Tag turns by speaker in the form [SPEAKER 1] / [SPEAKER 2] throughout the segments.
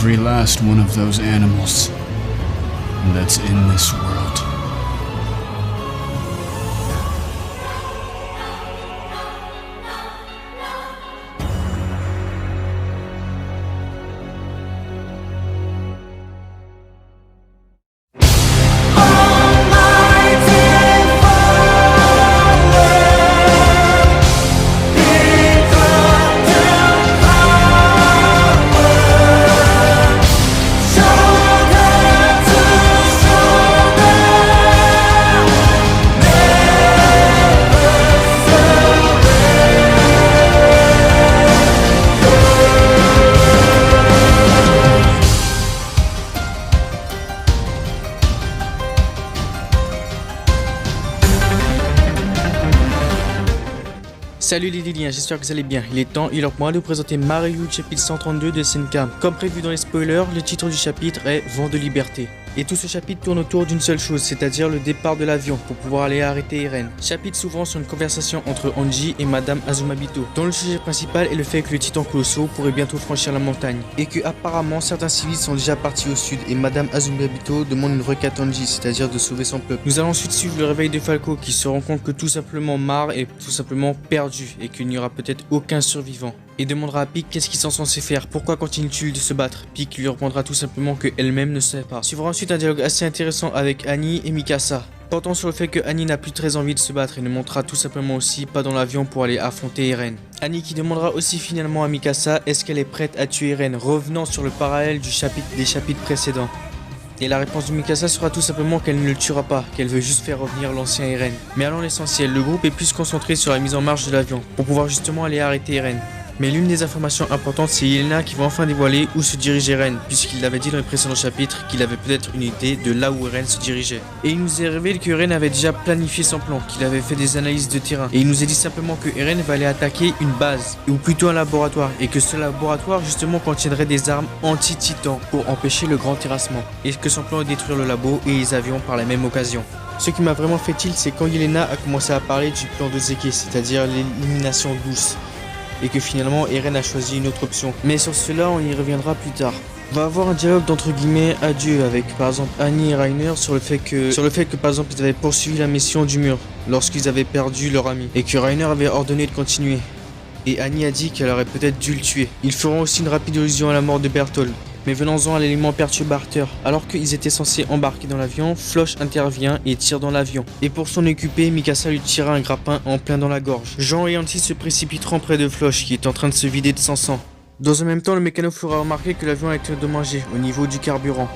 [SPEAKER 1] every last one of those animals that's in this world.
[SPEAKER 2] Salut les Liliens, j'espère que vous allez bien. Il est temps, il est pour moi de vous présenter Mario chapitre 132 de Senkam. Comme prévu dans les spoilers, le titre du chapitre est Vent de liberté. Et tout ce chapitre tourne autour d'une seule chose, c'est-à-dire le départ de l'avion pour pouvoir aller arrêter Eren. Chapitre s'ouvrant sur une conversation entre Angie et Madame Azumabito, dont le sujet principal est le fait que le titan colossaux pourrait bientôt franchir la montagne, et que apparemment certains civils sont déjà partis au sud, et Madame Azumabito demande une requête à Angie, c'est-à-dire de sauver son peuple. Nous allons ensuite suivre le réveil de Falco qui se rend compte que tout simplement Mar est tout simplement perdu, et qu'il n'y aura peut-être aucun survivant. Et demandera à Pieck qu'est-ce qu'ils sont censés faire, pourquoi continue-t-il de se battre. Pieck lui répondra tout simplement qu'elle-même ne sait pas. Suivra ensuite un dialogue assez intéressant avec Annie et Mikasa, portant sur le fait que Annie n'a plus très envie de se battre et ne montera tout simplement aussi pas dans l'avion pour aller affronter Eren. Annie qui demandera aussi finalement à Mikasa est-ce qu'elle est prête à tuer Eren, revenant sur le parallèle des chapitres précédents. Et la réponse de Mikasa sera tout simplement qu'elle ne le tuera pas, qu'elle veut juste faire revenir l'ancien Eren. Mais allons à l'essentiel, le groupe est plus concentré sur la mise en marche de l'avion, pour pouvoir justement aller arrêter Eren. Mais l'une des informations importantes, c'est Yelena qui va enfin dévoiler où se dirige Eren, puisqu'il l'avait dit dans les précédents chapitres qu'il avait peut-être une idée de là où Eren se dirigeait. Et il nous est révélé que Eren avait déjà planifié son plan, qu'il avait fait des analyses de terrain. Et il nous est dit simplement que Eren va aller attaquer une base, ou plutôt un laboratoire, et que ce laboratoire justement contiendrait des armes anti-titan pour empêcher le grand terrassement. Et que son plan est de détruire le labo et les avions par la même occasion. Ce qui m'a vraiment fait tilt, c'est quand Yelena a commencé à parler du plan de Zeke, c'est-à-dire l'élimination douce. Et que finalement Eren a choisi une autre option. Mais sur cela on y reviendra plus tard. On va avoir un dialogue d'entre guillemets adieu avec par exemple Annie et Reiner sur le fait que par exemple ils avaient poursuivi la mission du mur lorsqu'ils avaient perdu leur ami et que Reiner avait ordonné de continuer. Et Annie a dit qu'elle aurait peut-être dû le tuer. Ils feront aussi une rapide allusion à la mort de Berthold. Mais venons-en à l'élément perturbateur. Alors qu'ils étaient censés embarquer dans l'avion, Floch intervient et tire dans l'avion. Et pour s'en occuper, Mikasa lui tira un grappin en plein dans la gorge. Jean et Hansi se précipiteront près de Floch qui est en train de se vider de son sang. Dans un même temps, le mécano fera remarquer que l'avion a été endommagé au niveau du carburant.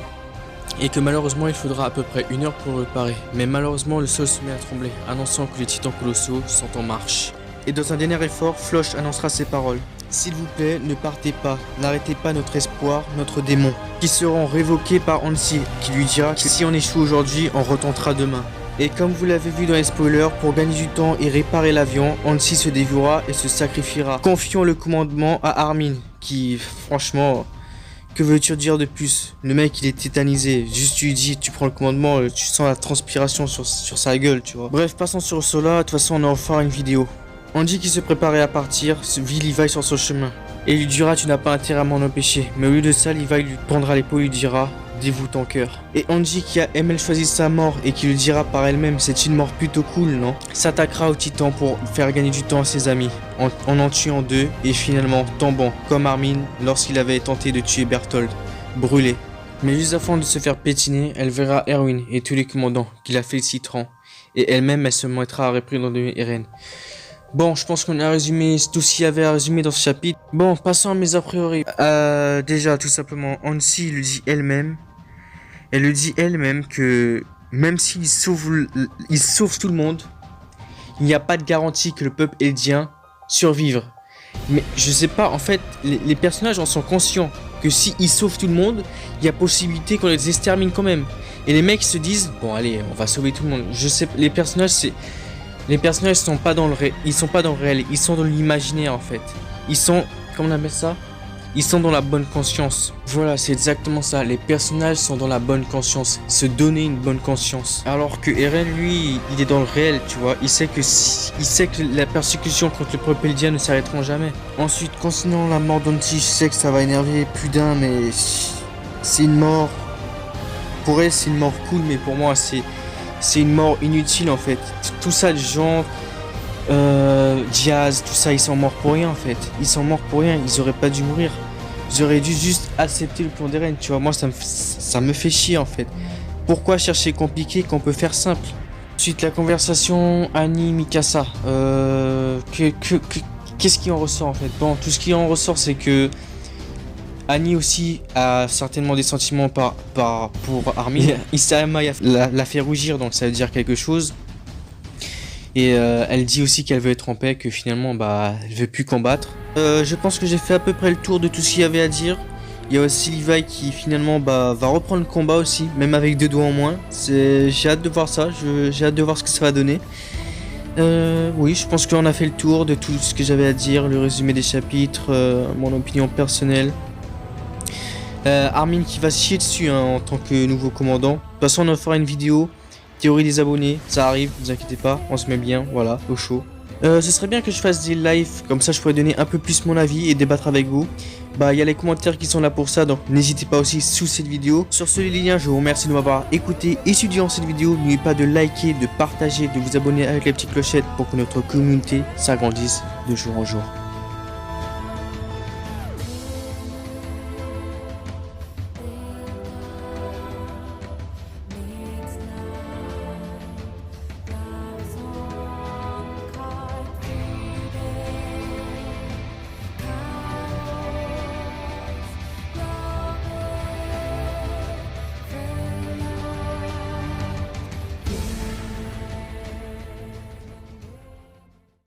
[SPEAKER 2] Et que malheureusement il faudra à peu près 1 heure pour le réparer. Mais malheureusement le sol se met à trembler, annonçant que les titans colossaux sont en marche. Et dans un dernier effort, Floch annoncera ces paroles. S'il vous plaît, ne partez pas, n'arrêtez pas notre espoir, notre démon, qui seront révoqués par Hansi, qui lui dira que si on échoue aujourd'hui, on retentera demain. Et comme vous l'avez vu dans les spoilers, pour gagner du temps et réparer l'avion, Hansi se dévouera et se sacrifiera, confiant le commandement à Armin, qui, franchement, que veux-tu dire de plus? Le mec il est tétanisé, juste tu lui dis, tu prends le commandement, tu sens la transpiration sur sa gueule, tu vois. Bref, passons sur cela, de toute façon on en fera une vidéo. Angie qui se préparait à partir, Levi sur son chemin. Et lui dira tu n'as pas intérêt à m'en empêcher. Mais au lieu de ça, Levi lui prendra l'épaule et lui dira dévoue ton cœur. Et Angie qui a elle choisi sa mort et qui le dira par elle-même c'est une mort plutôt cool non? S'attaquera au titan pour faire gagner du temps à ses amis. En tuant 2 et finalement tombant comme Armin lorsqu'il avait tenté de tuer Berthold. Brûlé. Mais juste avant de se faire pétiner, elle verra Erwin et tous les commandants qui la féliciteront. Et elle-même elle se mettra à réprimander Eren. Bon, je pense qu'on a résumé tout ce qu'il y avait à résumer dans ce chapitre. Bon, passons à mes a priori. Déjà, tout simplement, Hansi le dit elle-même. Elle le dit elle-même que même s'il sauve tout le monde, il n'y a pas de garantie que le peuple eldien survive. Mais je sais pas, en fait, les personnages en sont conscients que s'ils sauvent tout le monde, il y a possibilité qu'on les extermine quand même. Et les mecs se disent, bon allez, on va sauver tout le monde. Je sais, les personnages sont pas dans le réel, ils sont dans l'imaginaire en fait. Ils sont, comment on appelle ça? Ils sont dans la bonne conscience. Voilà, c'est exactement ça. Les personnages sont dans la bonne conscience. Se donner une bonne conscience. Alors que Eren, lui, il est dans le réel, tu vois. Il sait que la persécution contre le peuple Eldiens ne s'arrêteront jamais. Ensuite, concernant la mort d'Onti, je sais que ça va énerver plus d'un, mais c'est une mort. Pour elle, c'est une mort cool, mais pour moi, c'est une mort inutile en fait. Tout ça, les gens, Diaz, tout ça, ils sont morts pour rien en fait. Ils sont morts pour rien, ils auraient pas dû mourir. Ils auraient dû juste accepter le plan d'Eren, tu vois. Moi, ça me fait chier en fait. Pourquoi chercher compliqué qu'on peut faire simple? Ensuite, la conversation Annie-Mikasa. Qu'est-ce qui en ressort en fait? Bon, tout ce qui en ressort, c'est que Annie aussi a certainement des sentiments pour Armin. Isayama l'a fait rougir, donc ça veut dire quelque chose. Et elle dit aussi qu'elle veut être en paix, que finalement elle veut plus combattre. Je pense que j'ai fait à peu près le tour de tout ce qu'il y avait à dire. Il y a aussi Levi qui finalement va reprendre le combat aussi, même avec 2 doigts en moins. J'ai hâte de voir ça, j'ai hâte de voir ce que ça va donner. Oui, je pense qu'on a fait le tour de tout ce que j'avais à dire, le résumé des chapitres, mon opinion personnelle. Armin qui va se chier dessus en tant que nouveau commandant. De toute façon, on en fera une vidéo. Théorie des abonnés, ça arrive, ne vous inquiétez pas, on se met bien, voilà, au chaud. Ce serait bien que je fasse des lives, comme ça je pourrais donner un peu plus mon avis et débattre avec vous. Il y a les commentaires qui sont là pour ça, donc n'hésitez pas aussi sous cette vidéo. Sur ce les liens, je vous remercie de m'avoir écouté et suivi dans cette vidéo. N'oubliez pas de liker, de partager, de vous abonner avec la petite clochette pour que notre communauté s'agrandisse de jour en jour.